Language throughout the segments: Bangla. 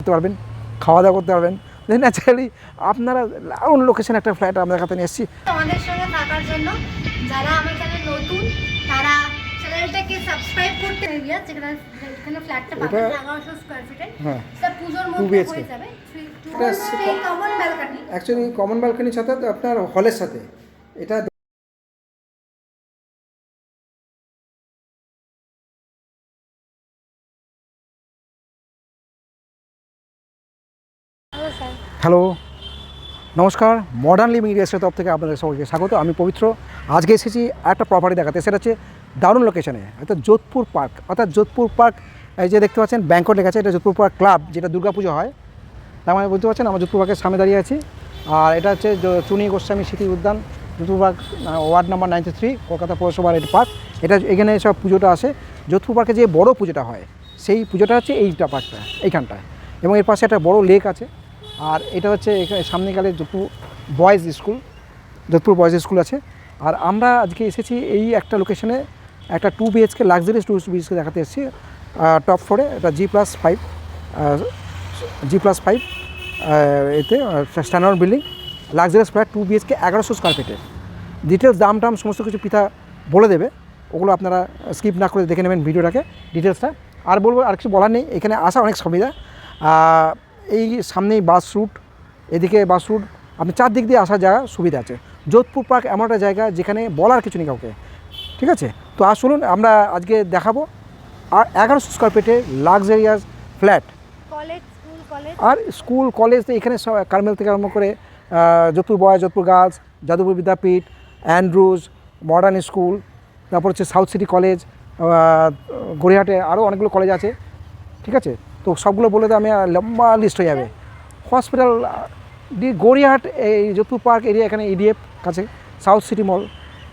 করতে পারবেন, খাওয়া দাওয়া করতে পারবেন। ন্যাচারালি আপনারা দারুণ লোকেশন একটা ফ্ল্যাট আমাদের কাছে নিয়ে এসেছি। আমাদের সঙ্গে থাকার জন্য যারা আমার চ্যানেল নতুন তারা চ্যানেলটাকে সাবস্ক্রাইব করতে এরিয়া যেখানে ফ্ল্যাটটা পাবেন 1100 স্কয়ার ফিটের। হ্যাঁ, সেটা পুজোর মধ্যে হয়ে যাবে। এটা কমন ব্যালকনি, অ্যাকচুয়ালি কমন ব্যালকনির সাথে আপনার হলের সাথে এটা হ্যালো নমস্কার, মডার্ন লিভিং ইন্ডিয়াসের তরফ থেকে আপনাদের সবাইকে স্বাগত। আমি পবিত্র। আজকে এসেছি একটা প্রপার্টি দেখাতে, সেটা হচ্ছে দারুণ লোকেশনে, অর্থাৎ যোধপুর পার্ক। এই যে দেখতে পাচ্ছেন ব্যাংকট লেখা আছে, এটা যোধপুর পার্ক ক্লাব, যেটা দুর্গাপুজো হয়। তার মানে বুঝতে পারছেন আমরা যোধপুর পার্কের সামনে দাঁড়িয়ে আছি। আর এটা হচ্ছে চুনি Goswami Smriti Udyan, Jodhpur park, ward number 93, Kolkata পৌরসভার এটা পার্ক। এখানে সব পুজোটা আসে। যোধপুর পার্কে যে বড় পুজোটা হয় সেই পুজোটা হচ্ছে এইটা পার্কটা, এইখানটায়। এবং এর পাশে একটা বড় লেক আছে। আর এটা হচ্ছে এখানে সামনে গেলে যোধপুর বয়েজ স্কুল আছে। আর আমরা আজকে এসেছি এই একটা লোকেশনে, একটা 2 BHK লাক্সারিয়াস 2 BHK দেখাতে এসেছি টপ ফ্লোরে। এটা G+5 এতে standard building, luxurious flat 2 BHK 1100 square ফিটের। ডিটেলস দাম সমস্ত কিছু পিতা বলে দেবে, ওগুলো আপনারা স্কিপ না করে দেখে নেবেন ভিডিওটাকে, ডিটেলসটা। আর বলবো আর কিছু বলার নেই, এখানে আসা অনেক সুবিধা। এই সামনেই বাস রুট, এদিকে বাস রুট, আপনি চারদিক দিয়ে আসার জায়গা সুবিধা আছে। যোধপুর পার্ক এমন একটা জায়গা যেখানে বলার কিছু নেই কাউকে, ঠিক আছে? তো শুনুন, আমরা আজকে দেখাবো আর 1100 স্কয়ার ফিটে লাক্সারিয়াস ফ্ল্যাট। আর স্কুল কলেজ তো এখানে সব, কার্মেল থেকে আরম্ভ করে যোধপুর বয়েজ, যোধপুর গার্লস, যাদবপুর বিদ্যাপীঠ, অ্যান্ড্রুজ মডার্ন স্কুল, তারপর হচ্ছে সাউথ সিটি কলেজ, গড়িয়াহাটে আরও অনেকগুলো কলেজ আছে, ঠিক আছে? তো সবগুলো বলে তো আমি লম্বা লিস্ট হয়ে যাবে। হসপিটাল, গড়িয়াহাট, এই যোধপুর পার্ক এরিয়া, এখানে EDF কাছে সাউথ সিটি মল,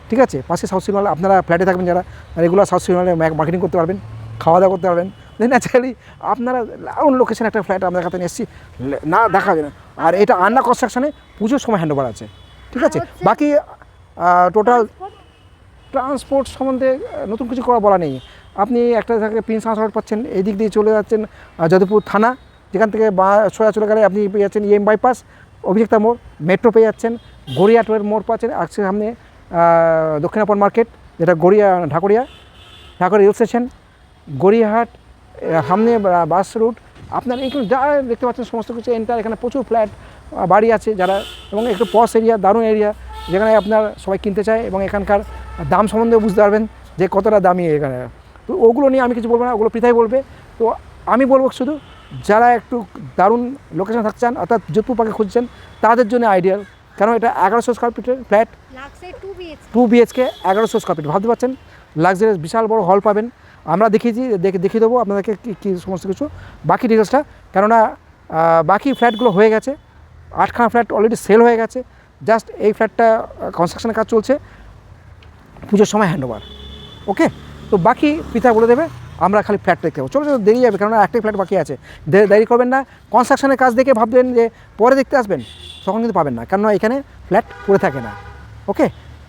ঠিক আছে? পাশে সাউথ সিটি মল। আপনারা ফ্ল্যাটে থাকবেন যারা, রেগুলার সাউথ সিটি মলে মার্কেটিং করতে পারবেন, খাওয়া দাওয়া করতে পারবেন। ন্যাচারালি আপনারা দারুণ লোকেশন একটা ফ্ল্যাট আমাদের কাছে নিয়ে এসেছি, না দেখা যাবে না। আর এটা আন্ডার কনস্ট্রাকশনে, পুজোর সময় হ্যান্ডওভার আছে, ঠিক আছে? বাকি টোটাল ট্রান্সপোর্ট সম্বন্ধে নতুন কিছু বলা নেই। আপনি একটা থেকে প্রিন্স হাউস পাচ্ছেন, এই দিক দিয়ে চলে যাচ্ছেন যাদবপুর থানা, যেখান থেকে সোজা চলে গেলে আপনি পেয়ে যাচ্ছেন EM বাইপাস, অভিযুক্তা মোড়, মেট্রো পেয়ে যাচ্ছেন, গড়িয়াহাটের মোড় পাচ্ছেন, আসছে সামনে দক্ষিণাপন মার্কেট, যেটা ঢাকুরিয়া রেল স্টেশন, গড়িয়াহাট, সামনে বাস রুট। আপনার এইখানে যা দেখতে পাচ্ছেন সমস্ত কিছু এন্টার, এখানে প্রচুর ফ্ল্যাট বাড়ি আছে যারা, এবং একটু পশ এরিয়া, দারুণ এরিয়া, যেখানে আপনার সবাই কিনতে চায়, এবং এখানকার দাম সম্বন্ধেও বুঝতে পারবেন যে কতটা দামি এখানে। তো ওগুলো নিয়ে আমি কিছু বলবো না, ওগুলো পৃথাই বলবে। তো আমি বলবো শুধু যারা একটু দারুণ লোকেশন থাকতে চান, অর্থাৎ যোধপুর পার্কে খুঁজছেন, তাদের জন্য আইডিয়াল। কেন এটা 1100 স্কয়ার ফিটের ফ্ল্যাট, 2 BHK 1100 স্কয়ার ফিট। ভাবতে পারছেন লাক্সারিয়াস বিশাল বড় হল পাবেন। আমরা দেখিয়ে দেবো আপনাদেরকে কী সমস্ত কিছু বাকি ডিটেলসটা। কেননা বাকি ফ্ল্যাটগুলো হয়ে গেছে, 8খানা ফ্ল্যাট অলরেডি সেল হয়ে গেছে। জাস্ট এই ফ্ল্যাটটা কনস্ট্রাকশনের কাজ চলছে, পুজোর সময় হ্যান্ডওভার। ওকে, তো বাকি পিতা বলে দেবে, আমরা খালি ফ্ল্যাট দেখতে যাবো। চলো দেরি যাবে, কেননা একটাই ফ্ল্যাট বাকি আছে। দেরি করবেন না। কনস্ট্রাকশনের কাজ দেখে ভাববেন যে পরে দেখতে আসবেন, তখন কিন্তু পাবেন না, কেননা এখানে ফ্ল্যাট পড়ে থাকে না। ওকে,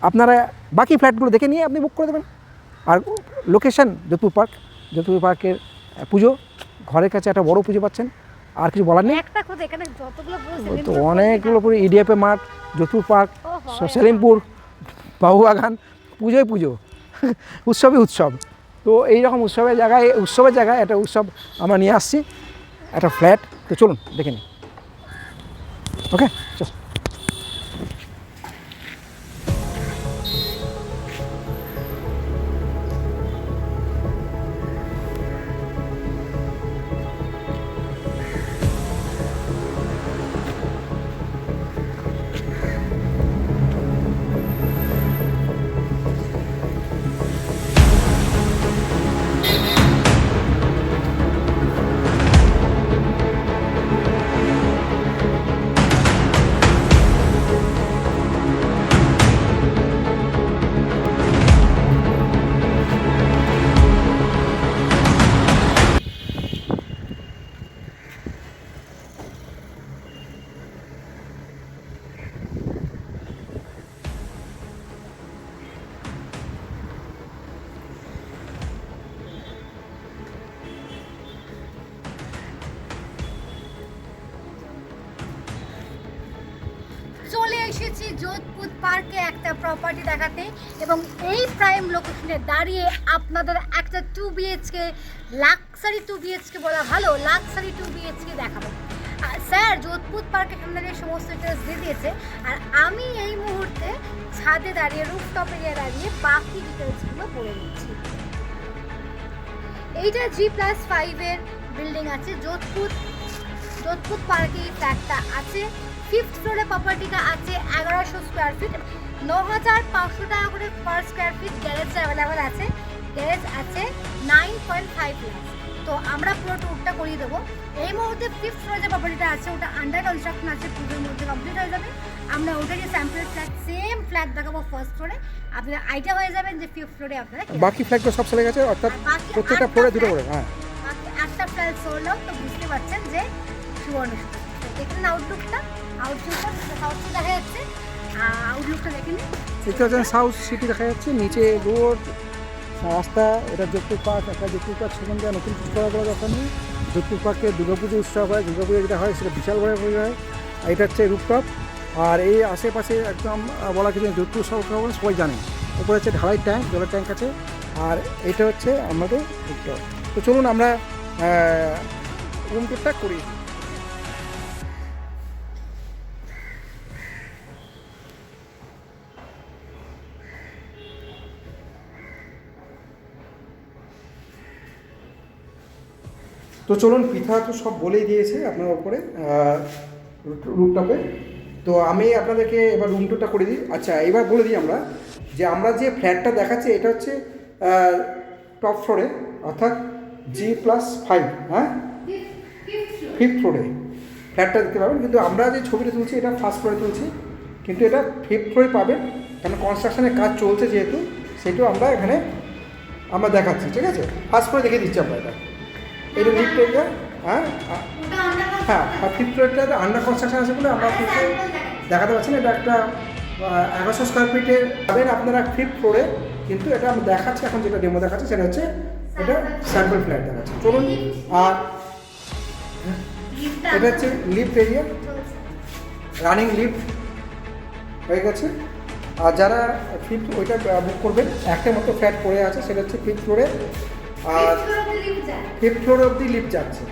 আপনারা বাকি ফ্ল্যাটগুলো দেখে নিয়ে আপনি বুক করে দেবেন। আর লোকেশন যোধপুর পার্কের পুজো, ঘরের কাছে একটা বড় পুজো পাচ্ছেন, আর কিছু বলার নেই। তো অনেকগুলো পুরো EDF মাঠ, যোধপুর পার্ক, সেলিমপুর, বাবুবাগান, পুজো উৎসবই উৎসব। তো এইরকম উৎসবের জায়গায় একটা উৎসব আমরা নিয়ে আসছি, একটা ফ্ল্যাট। তো চলুন দেখে নিই। ওকে, চল। এসেছি যোধপুর পার্কে একটা প্রপার্টি দেখাতে এবং এই প্রাইম লোকেশনে দাঁড়িয়ে আপনাদের একটা 2 বিএইচকে লাক্সারি 2 বিএইচকে বলা ভালো লাক্সারি 2 বিএইচকে দেখাবো। স্যার যোধপুর পার্কে আপনাদের সমস্ত ডিটেলস দিয়ে দিয়েছে আর আমি এই মুহূর্তে ছাদে দাঁড়িয়ে রুফটপ এরিয়া দাঁড়িয়ে বাকি ডিটেলসগুলো বলে দিচ্ছি। এইটা G+5 এর বিল্ডিং আছে যোধপুর পার্কে এই ফ্ল্যাটটা আছে। 5th ফ্লোরে প্রপার্টিটা আছে 1100 স্কোয়ার ফিট, 9500 টাকা করে per square feet. Garage available আছে, গ্যারেজ আছে 9.5 লাখ। তো আমরা পুরো ট্যুরটা করিয়ে দেবো। এই মুহূর্তে 5th ফ্লোরে যে প্রপার্টিটা আছে ওটা আন্ডার কনস্ট্রাকশন আছে, পুজোর মধ্যে কমপ্লিট হয়ে যাবে। আমরা ওটাকে স্যাম্পল ফ্ল্যাট সেম ফ্ল্যাট দেখাবো ফার্স্ট ফ্লোরে, আপনারা আইডিয়া হয়ে যাবেন যে 5th ফ্লোরে আপনারা বাকি ফ্ল্যাটগুলো সব চলে গেছে, অর্থাৎ প্রত্যেকটা ফ্লোরে দুটো করে। হ্যাঁ, বাকি 8টা ফ্ল্যাট সোল্ড আউট। তো বুঝতে পারছেন যে সুবর্ণ দেখুন আউটলুকটা সাউথ দেখা যাচ্ছে। আউটলুকটা দেখে নিন, দেখতে পাচ্ছেন সাউথ সিটি দেখা যাচ্ছে, নিচে রোড রাস্তা। এটা যোধপুর পার্ক, একটা যোধপুর পার্ক সম্বন্ধে নতুন কিছু করা দরকার নেই। যোধপুর পার্কে দুর্গাপুজো উৎসব হয়, দুর্গাপুজো যেটা হয় সেটা বিশাল বড় হয়। এটা হচ্ছে রুফটপ। আর এই আশেপাশে একদম বলা কিছু যোধপুর সরকার সবাই জানে। উপরে হচ্ছে ঢালাই ট্যাঙ্ক, জলের ট্যাঙ্ক আছে। আর এটা হচ্ছে আমাদের রুফটপ। তো চলুন আমরা রুম টুরটা করি। তো চলুন, পৃথা তো সব বলেই দিয়েছে আপনার ওপরে রুমটাপে। তো আমি আপনাদেরকে এবার রুম টুরটা করে দিই। আচ্ছা, এবার বলে দিই আমরা যে ফ্ল্যাটটা দেখাচ্ছে এটা হচ্ছে টপ ফ্লোরে, অর্থাৎ G+5। হ্যাঁ, 5th ফ্লোরে ফ্ল্যাটটা দেখতে পাবেন। কিন্তু আমরা যে ছবিটা তুলছি এটা ফার্স্ট ফ্লোরে তুলছি, কিন্তু এটা 5th ফ্লোরে পাবেন, কারণ কনস্ট্রাকশনের কাজ চলছে যেহেতু, সেটাও আমরা এখানে দেখাচ্ছি। ঠিক আছে, ফার্স্ট ফ্লোরে দেখে দিচ্ছি আমরা এটা লিফট এরিয়া। হ্যাঁ হ্যাঁ, 5th ফ্লোরটা আন্ডার কনস্ট্রাকশন আছে বলে আমরা আপনাকে দেখাতে পারছি না। এটা একটা 1100 স্কোয়ার ফিটে পাবেন আপনারা 5th ফ্লোরে, কিন্তু এটা আমি দেখাচ্ছি এখন, যেটা ডেমো দেখাচ্ছি সেটা হচ্ছে এটা স্যাম্পল ফ্ল্যাট দেখাচ্ছে। চলুন, আর এটা হচ্ছে লিফট এরিয়া, রানিং লিফট হয়ে গেছে। আর যারা 5th ওইটা বুক করবেন, একটা মতো ফ্ল্যাট পড়ে আছে, সেটা হচ্ছে 5th ফ্লোরে। আর 5th ফ্লোর অবধি লিফট যাচ্ছে।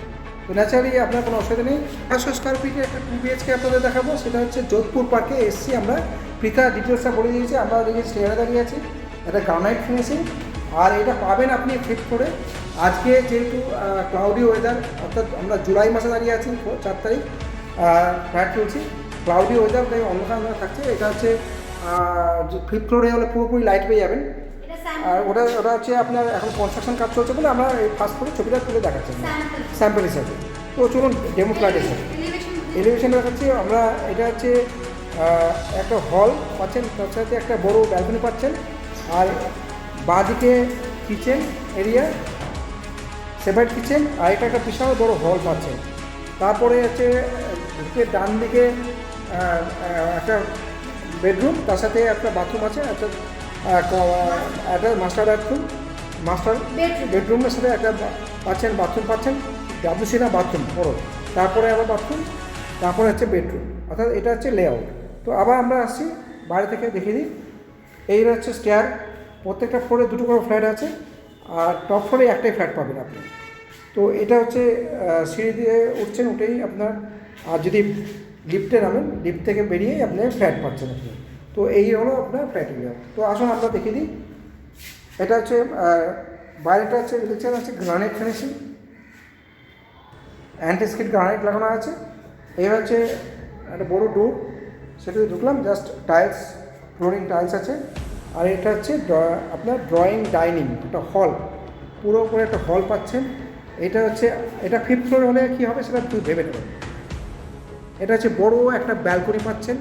তো ন্যাচারালি আপনার কোনো অসুবিধা নেই। 100 স্কোয়ার ফিটে একটা 2 বিএইচকে আপনাদের দেখাবো, সেটা হচ্ছে যোধপুর পার্কে এসছি আমরা। পৃথা ডিটেলসটা বলে দিয়েছি, আমরা দেখি স্টেয়ারে দাঁড়িয়ে আছি। এটা গ্রানাইট ফিনিশিং, আর এটা পাবেন আপনি 5th ফ্লোরে। আজকে যেহেতু ক্লাউডি ওয়েদার, অর্থাৎ আমরা জুলাই মাসে দাঁড়িয়ে আছি, 4 তারিখ ফ্ল্যাট তুলছি, ক্লাউডি ওয়েদার, তাই অন্ধকার থাকছে। এটা হচ্ছে 5th ফ্লোরে হলে পুরোপুরি লাইট পেয়ে যাবেন। আর ওটা হচ্ছে আপনার এখন কনস্ট্রাকশন কাজ চলছে বলে আমরা এই ফার্স্ট ফ্লোরে ছবিটা তুলে দেখাচ্ছি স্যাম্পল হিসাবে। তো চলুন ডেমো ফ্ল্যাট হিসাবে এলিভেশন দেখাচ্ছি আমরা। এটা হচ্ছে একটা হল পাচ্ছেন, তার সাথে একটা বড় ব্যালকনি পাচ্ছেন। আর বাঁদিকে কিচেন এরিয়া, সেপারেট কিচেন, আর এটা একটা বিশাল বড় হল পাচ্ছেন। তারপরে হচ্ছে ডান দিকে একটা বেডরুম, তার সাথে একটা বাথরুম আছে, একটা মাস্টার বেডরুমের সাথে একটা বাথরুম পাচ্ছেন, WC না বাথরুম বড়, তারপরে আবার বাথরুম, তারপরে হচ্ছে বেডরুম, অর্থাৎ এটা হচ্ছে লেআউট। তো আবার আমরা আসছি বাইরে থেকে দেখিয়ে দিই। এই হচ্ছে স্টেয়ার, প্রত্যেকটা ফ্লোরে 2টো করে ফ্ল্যাট আছে, আর টপ ফ্লোরে একটাই ফ্ল্যাট পাবেন আপনি। তো এটা হচ্ছে সিঁড়ি দিয়ে উঠছেন, উঠেই আপনার, আর যদি লিফটে নামেন, লিফট থেকে বেরিয়েই আপনি ফ্ল্যাট পাচ্ছেন আপনি। তো এই হলো আপনার ফ্ল্যাট এরিয়া। তো আসুন আমরা দেখিয়ে দিই। এটা হচ্ছে বাইরেটা হচ্ছে দেখছেন হচ্ছে গ্রানাইট ফিনিশিং, অ্যান্টিস্কিড গ্রানাইট লাগানো আছে। এই হচ্ছে একটা বড় ডোর, সেটাতে ঢুকলাম, জাস্ট টাইলস, ফ্লোরিং টাইলস আছে। আর এটা হচ্ছে আপনার ড্রয়িং ডাইনিং, একটা হল, পুরো করে একটা হল পাচ্ছেন। এটা হচ্ছে, এটা 5th ফ্লোর হলে কী হবে সেটা একটু ভেবে নেবেন। এটা হচ্ছে বড় একটা ব্যালকনি পাচ্ছেন,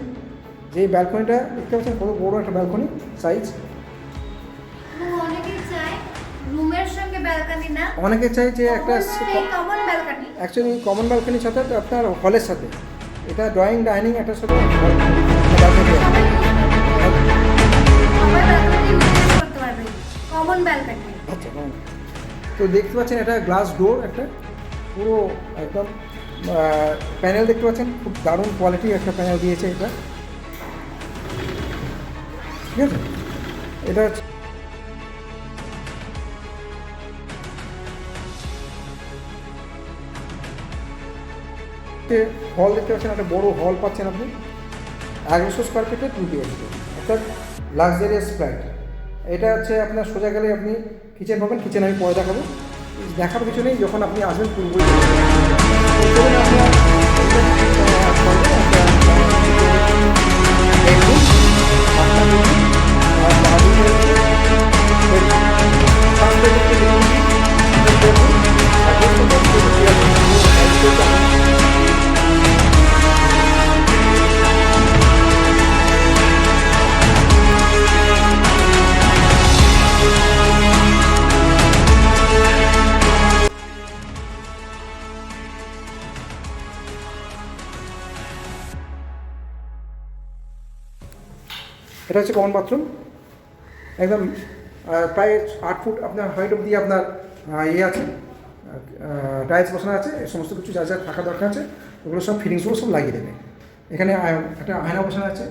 যেই ব্যালকনিটা দেখতে পাচ্ছেন কত বড় একটা ব্যালকনি সাইজ। অনেকে চাই যে একটা অ্যাকচুয়ালি কমন ব্যালকনির সাথে আপনার হলের সাথে, এটা ড্রয়িং ডাইনিং একটার সাথে আচ্ছা। তো দেখতে পাচ্ছেন এটা গ্লাস ডোর, একটা পুরো একদম প্যানেল দেখতে পাচ্ছেন, খুব দারুণ কোয়ালিটির একটা প্যানেল দিয়েছে এটা। ঠিক আছে, এটা হচ্ছে হল দেখতে পাচ্ছেন, একটা বড় হল পাচ্ছেন আপনি 1100 স্কোয়ার ফিটে 2 বিএইচকে, অর্থাৎ লাক্সারিয়াস ফ্ল্যাট। এটা হচ্ছে আপনার সোজা গেলে আপনি কিচেন পাবেন, কিচেন আমি পরে দেখাবো, দেখার কিছু নেই, যখন আপনি আসবেন পূর্বই এটা হচ্ছে কমন বাথরুম, একদম প্রায় 8 ফুট আপনার হাইট অব্দি আপনার ইয়ে আছে, টাইলস বসানো আছে, এই সমস্ত কিছু যা যা থাকা দরকার আছে ওগুলো সব ফিটিংসগুলো সব লাগিয়ে দেবে। এখানে একটা আয়না বসানো আছে,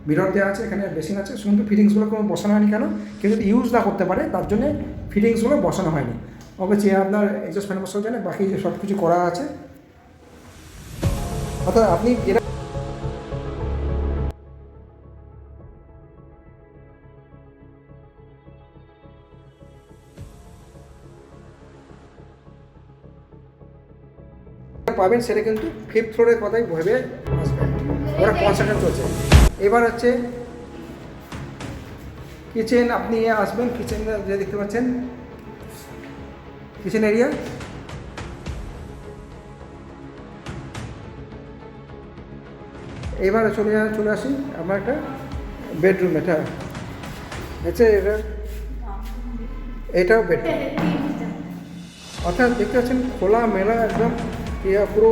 মিরর দেওয়া আছে, এখানে বেসিন আছে, শুধু ফিটিংসগুলো কোনো বসানো হয়নি। কেন? কেউ যদি ইউজ না করতে পারে তার জন্যে ফিটিংসগুলো বসানো হয়নি। ওকে, চেয়ে আপনার এক্সস্ট ফ্যান বসানো জানে, বাকি সব কিছু করা আছে। অর্থাৎ আপনি যেটা পাবেন সেটা কিন্তু 5th ফ্লোরের কথাই ভেবে আসবেন, ওরা কনস্ট্রাকশন চলছে। এবার হচ্ছে কিচেন, আপনি আসবেন, কিচেন যে দেখতে পাচ্ছেন কিচেন এরিয়া, এবার চলে আসি আমার একটা বেডরুম। এটা হচ্ছে এটাও বেডরুম, অর্থাৎ দেখতে পাচ্ছেন খোলা মেলা একদম পুরো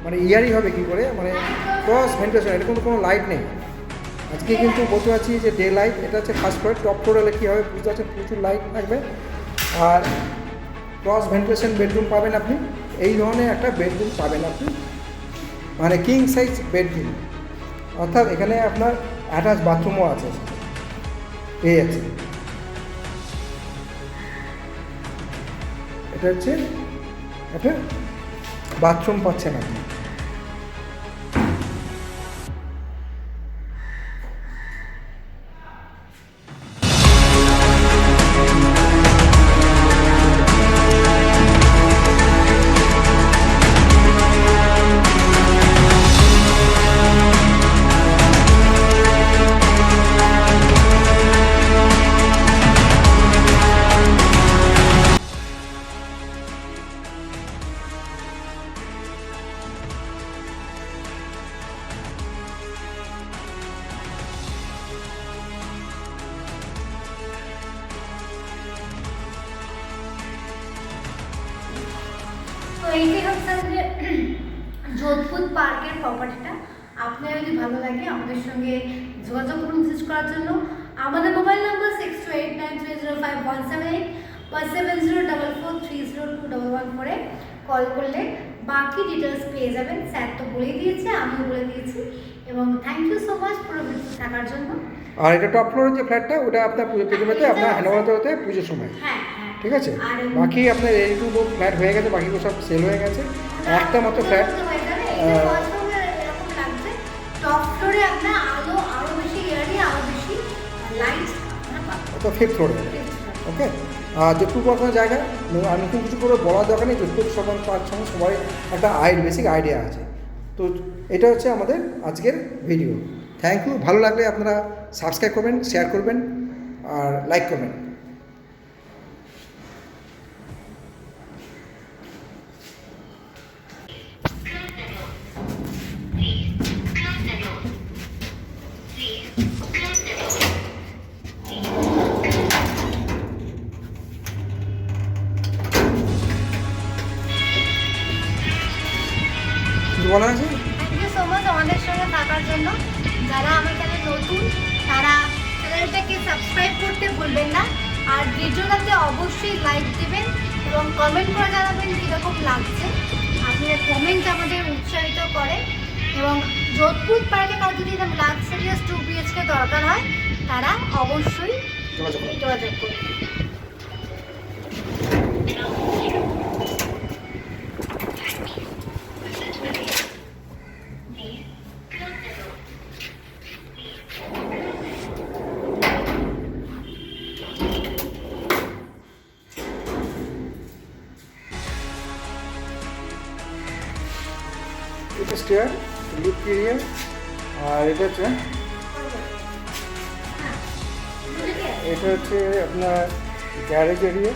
মানে ইয়ারই হবে কী করে, মানে ক্রস ভেন্টিলেশন, এটা কিন্তু কোনো লাইট নেই। আজকে কিন্তু বলতে পারছি যে ডে লাইট। এটা হচ্ছে ফার্স্ট ফ্লোর, টপ ফ্লোরে হলে কী হবে বুঝতে পারছেন, প্রচুর লাইট থাকবে আর ক্রস ভেন্টিলেশন বেডরুম পাবেন আপনি। এই ধরনের একটা বেডরুম পাবেন আপনি, মানে কিং সাইজ বেডরুম, অর্থাৎ এখানে আপনার অ্যাটাচ বাথরুমও আছে, এই আছে। এটা হচ্ছে একটা বাথরুম পাচ্ছেন আপনি। তো এইটাই হচ্ছে যে যোধপুর পার্কের প্রপার্টিটা। আপনার যদি ভালো লাগে আমাদের সঙ্গে যোগাযোগ করুন ভিজিট করার জন্য। আমাদের মোবাইল নাম্বার 6289305178 বা 7044302211 কল করলে বাকি ডিটেলস পেয়ে যাবেন। স্যার তো বলেই দিয়েছে, আমিও বলে দিয়েছি, এবং থ্যাংক ইউ সো মাচ পুরো ভিডিও থাকার জন্য। আর এটা টপ ফ্লোরের যে ফ্ল্যাটটা, ওটা আপনার পুজো পেতে আপনার হ্যান্ডওভার হতে পুজোর সময়, হ্যাঁ হ্যাঁ, ঠিক আছে। বাকি আপনার এইটুকু ফ্ল্যাট হয়ে গেছে, বাকিগুলো সব সেল হয়ে গেছে। একটা মতো ফ্ল্যাট টপ ফ্লোরে আপনার আলো আরো বেশি এয়ারি, আরো বেশি লাইট তো 5th ফ্লোরে, ওকে। আর যোধপুর পড়াশোনার জায়গা আর নতুন কিছু করে বলার দরকার নেই। যোধপুর সবার পার্ক সঙ্গে সবাই একটা বেসিক আইডিয়া আছে। তো এটা হচ্ছে আমাদের আজকের ভিডিও। Thank you. ভালো লাগলে আপনারা সাবস্ক্রাইব করবেন, শেয়ার করবেন আর লাইক করবেন। বলা আছে, থ্যাংক ইউ সো মাচ আমাদের সঙ্গে থাকার জন্য। যারা আমার চ্যানেল নতুন তারা চ্যানেলটাকে সাবস্ক্রাইব করতে ভুলবেন না, আর ভিডিওটাতে অবশ্যই লাইক দেবেন এবং কমেন্ট করে জানাবেন কীরকম লাগছে। আপনাদের কমেন্ট আমাদের উৎসাহিত করে। এবং যোধপুর পার্কে কার যদি লাক্সারিয়াস 2 BHK দরকার হয় তারা অবশ্যই যোগাযোগ করুন। যোগাযোগ করুন। এটা স্টেয়ার, লিফট এরিয়া, আর এটা হচ্ছে এটা হচ্ছে আপনার গ্যারেজ এরিয়া।